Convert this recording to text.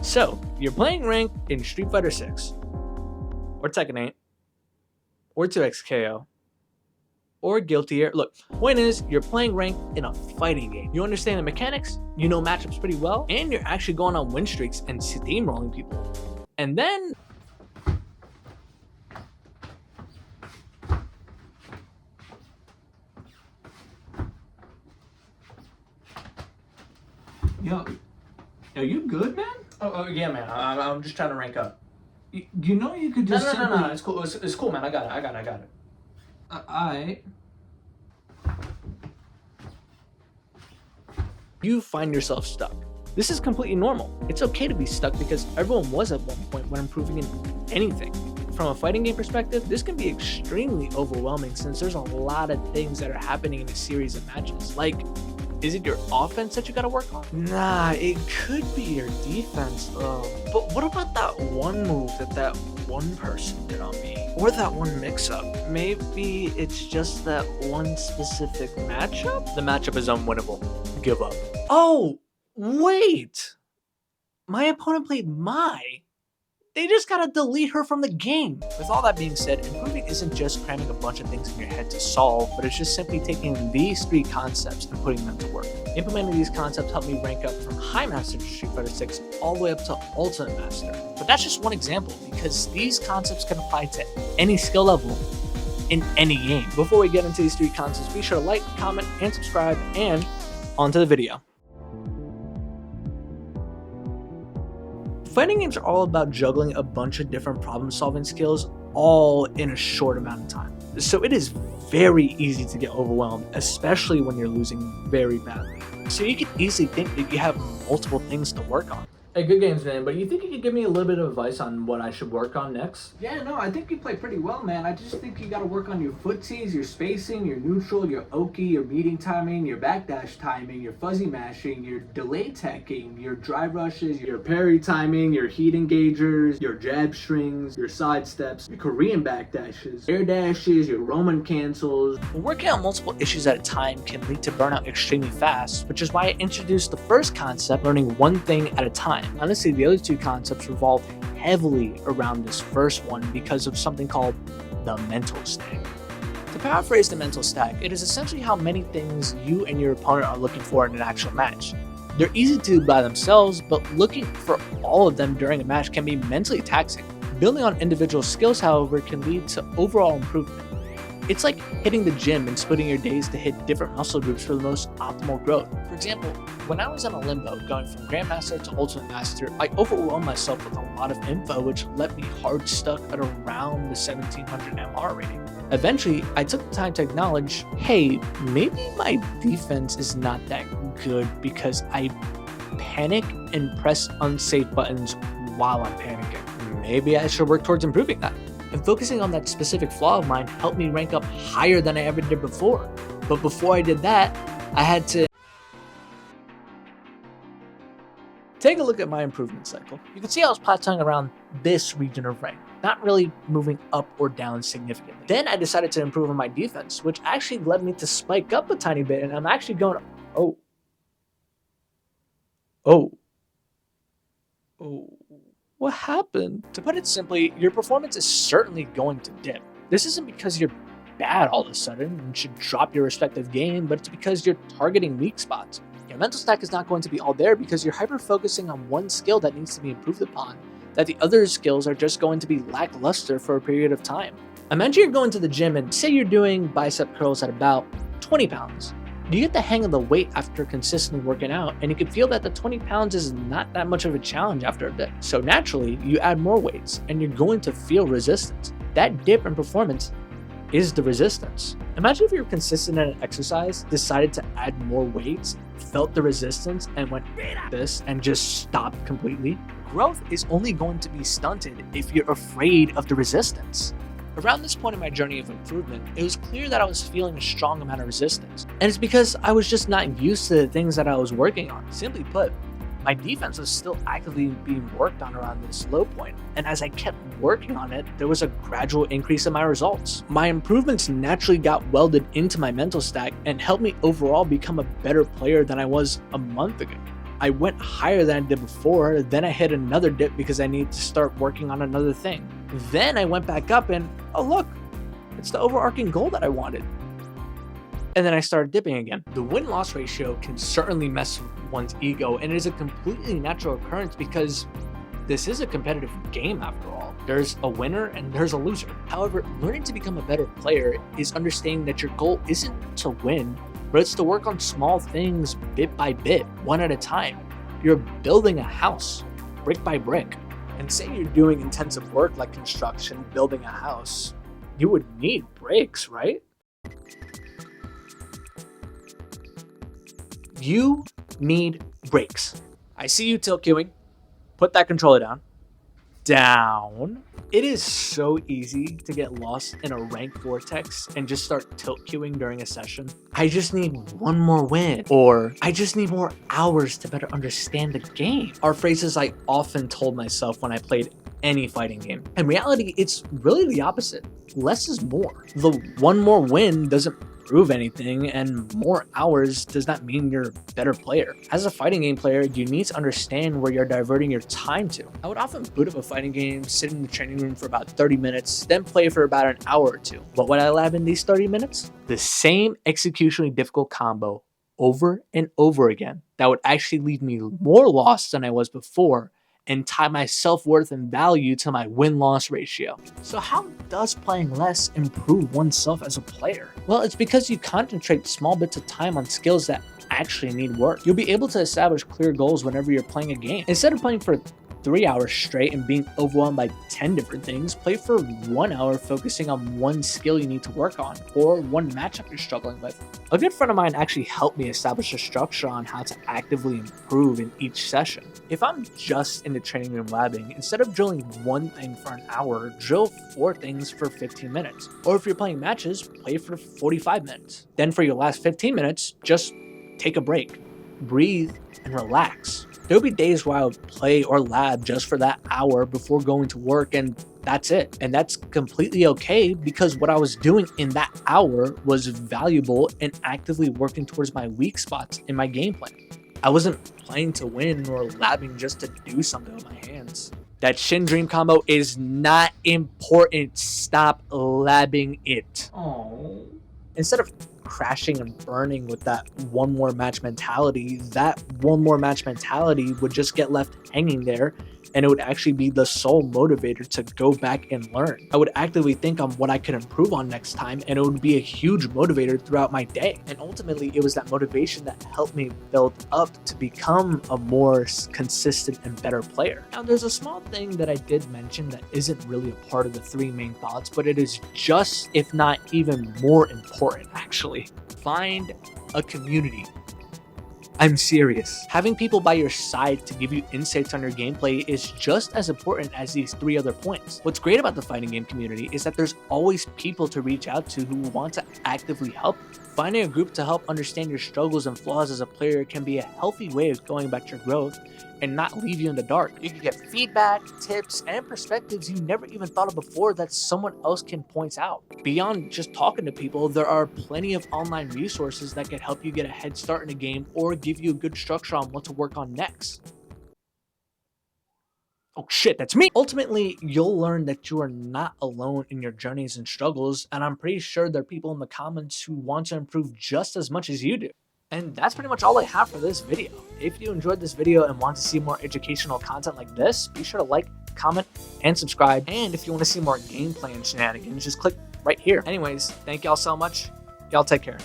So, you're playing rank in Street Fighter 6, or Tekken 8, or 2XKO, or Guilty Gear. Look, point is, you're playing rank in a fighting game. You understand the mechanics, you know matchups pretty well, and you're actually going on win streaks and steamrolling people. And then... Yo, are you good, man? Oh yeah, man. I'm just trying to rank up. You know you could just No. It's cool. It's cool, man. I got it. Alright. You find yourself stuck. This is completely normal. It's okay to be stuck because everyone was at one point when improving in anything. From a fighting game perspective, this can be extremely overwhelming since there's a lot of things that are happening in a series of matches. Like, is it your offense that you gotta work on? Nah, it could be your defense though. But what about that one move that one person did on me? Or that one mix-up? Maybe it's just that one specific matchup? The matchup is unwinnable. Give up. Oh, wait! My opponent played Mai. They just gotta delete her from the game. With all that being said, improving isn't just cramming a bunch of things in your head to solve, but it's just simply taking these three concepts and putting them to work. Implementing these concepts helped me rank up from High Master to Street Fighter 6 all the way up to Ultimate Master. But that's just one example, because these concepts can apply to any skill level in any game. Before we get into these three concepts, be sure to like, comment, and subscribe, and on to the video. Fighting games are all about juggling a bunch of different problem-solving skills all in a short amount of time. So it is very easy to get overwhelmed, especially when you're losing very badly. So you can easily think that you have multiple things to work on. Hey, good games, man. But you think you could give me a little bit of advice on what I should work on next? Yeah, no, I think you play pretty well, man. I just think you gotta work on your footsies, your spacing, your neutral, your oki, your meeting timing, your backdash timing, your fuzzy mashing, your delay teching, your drive rushes, your parry timing, your heat engagers, your jab strings, your side steps, your Korean backdashes, air dashes, your Roman cancels. Working on multiple issues at a time can lead to burnout extremely fast, which is why I introduced the first concept, learning one thing at a time. Honestly, the other two concepts revolve heavily around this first one because of something called the mental stack. To paraphrase the mental stack, it is essentially how many things you and your opponent are looking for in an actual match. They're easy to do by themselves, but looking for all of them during a match can be mentally taxing. Building on individual skills, however, can lead to overall improvement. It's like hitting the gym and splitting your days to hit different muscle groups for the most optimal growth. For example, when I was in a limbo going from Grandmaster to Ultimate Master, I overwhelmed myself with a lot of info, which left me hard stuck at around the 1700 MR rating. Eventually, I took the time to acknowledge, hey, maybe my defense is not that good because I panic and press unsafe buttons while I'm panicking. Maybe I should work towards improving that. And focusing on that specific flaw of mine helped me rank up higher than I ever did before. But before I did that, I had to take a look at my improvement cycle. You can see I was plateauing around this region of rank, not really moving up or down significantly. Then I decided to improve on my defense, which actually led me to spike up a tiny bit, and I'm actually going, what happened? To put it simply, your performance is certainly going to dip. This isn't because you're bad all of a sudden and should drop your respective game, but it's because you're targeting weak spots. Your mental stack is not going to be all there because you're hyper-focusing on one skill that needs to be improved upon, that the other skills are just going to be lackluster for a period of time. Imagine you're going to the gym and say you're doing bicep curls at about 20 pounds. You get the hang of the weight after consistently working out, and you can feel that the 20 pounds is not that much of a challenge after a bit. So naturally, you add more weights, and you're going to feel resistance. That dip in performance is the resistance. Imagine if you were consistent in an exercise, decided to add more weights, felt the resistance, and went this and just stopped completely. Growth is only going to be stunted if you're afraid of the resistance. Around this point in my journey of improvement, it was clear that I was feeling a strong amount of resistance. And it's because I was just not used to the things that I was working on. Simply put, my defense was still actively being worked on around this low point. And as I kept working on it, there was a gradual increase in my results. My improvements naturally got welded into my mental stack and helped me overall become a better player than I was a month ago. I went higher than I did before, then I hit another dip because I needed to start working on another thing. Then I went back up and, oh look, it's the overarching goal that I wanted. And then I started dipping again. The win-loss ratio can certainly mess with one's ego, and it is a completely natural occurrence because this is a competitive game after all. There's a winner and there's a loser. However, learning to become a better player is understanding that your goal isn't to win, but it's to work on small things bit by bit, one at a time. You're building a house, brick by brick. And say you're doing intensive work like construction, building a house, you would need breaks, right? You need breaks. I see you tilt queuing. Put that controller down. Down. It is so easy to get lost in a rank vortex and just start tilt queuing during a session. I just need one more win, or I just need more hours to better understand the game, are phrases I often told myself when I played any fighting game. In reality, it's really the opposite. Less is more. The one more win doesn't prove anything, and more hours does not mean you're a better player. As a fighting game player, you need to understand where you're diverting your time to. I would often boot up a fighting game, sit in the training room for about 30 minutes, then play for about an hour or two. What would I lab in these 30 minutes? The same executionally difficult combo over and over again that would actually leave me more lost than I was before and tie my self-worth and value to my win-loss ratio. So how does playing less improve oneself as a player? Well, it's because you concentrate small bits of time on skills that actually need work. You'll be able to establish clear goals whenever you're playing a game. Instead of playing for 3 hours straight and being overwhelmed by 10 different things, play for 1 hour focusing on one skill you need to work on or one matchup you're struggling with. A good friend of mine actually helped me establish a structure on how to actively improve in each session. If I'm just in the training room labbing, instead of drilling one thing for an hour, drill 4 things for 15 minutes. Or if you're playing matches, play for 45 minutes. Then for your last 15 minutes, just take a break, breathe, and relax. There'll be days where I would play or lab just for that hour before going to work, and that's it. And that's completely okay because what I was doing in that hour was valuable and actively working towards my weak spots in my gameplay. I wasn't playing to win or labbing just to do something with my hands. That Shin Dream combo is not important. Stop labbing it. Oh. Instead of crashing and burning with that one more match mentality, that one more match mentality would just get left hanging there, and it would actually be the sole motivator to go back and learn. I would actively think on what I could improve on next time, and it would be a huge motivator throughout my day. And ultimately, it was that motivation that helped me build up to become a more consistent and better player. Now, there's a small thing that I did mention that isn't really a part of the 3 main thoughts, but it is just, if not even more important, actually. Find a community. I'm serious. Having people by your side to give you insights on your gameplay is just as important as these 3 other points. What's great about the fighting game community is that there's always people to reach out to who want to actively help you. Finding a group to help understand your struggles and flaws as a player can be a healthy way of going about your growth and not leave you in the dark. You can get feedback, tips, and perspectives you never even thought of before that someone else can point out. Beyond just talking to people, there are plenty of online resources that can help you get a head start in a game or give you a good structure on what to work on next. Oh shit, that's me! Ultimately, you'll learn that you are not alone in your journeys and struggles, and I'm pretty sure there are people in the comments who want to improve just as much as you do. And that's pretty much all I have for this video. If you enjoyed this video and want to see more educational content like this, be sure to like, comment, and subscribe. And if you want to see more gameplay and shenanigans, just click right here. Anyways, thank y'all so much. Y'all take care.